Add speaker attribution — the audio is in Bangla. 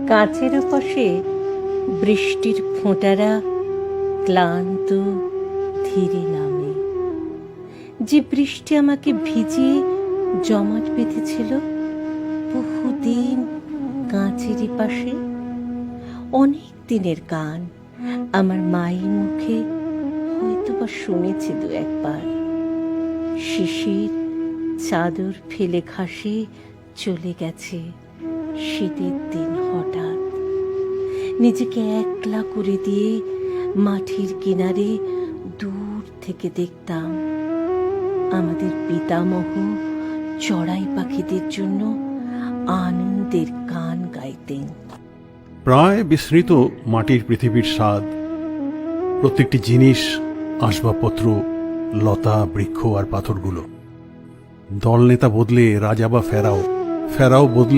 Speaker 1: কাঁচের পাশে বৃষ্টির ফোঁটারা ক্লান্ত ধীরে নামে। যে বৃষ্টি আমাকে ভিজিয়ে জমাট বেঁধেছিল বহুদিন কাঁচেরই পাশে। অনেক দিনের গান আমার মায়ের মুখে হয়তো বা শুনেছি দু একবার। শিশির চাদর ফেলে ঘাসে চলে গেছে শীতের দিন হঠাৎ। নিজেকে একলা করে দিয়ে মাঠের কিনারে দূর থেকে দেখতাম আমাদের পিতামহ চড়াই পাখিদের জন্য আনন্দের গান গাইতেন।
Speaker 2: প্রায় বিস্মৃত মাটির পৃথিবীর স্বাদ, প্রত্যেকটি জিনিস, আসবাবপত্র, লতা, বৃক্ষ আর পাথরগুলো। দলনেতা বদলে রাজা বা ফেরাও বদলে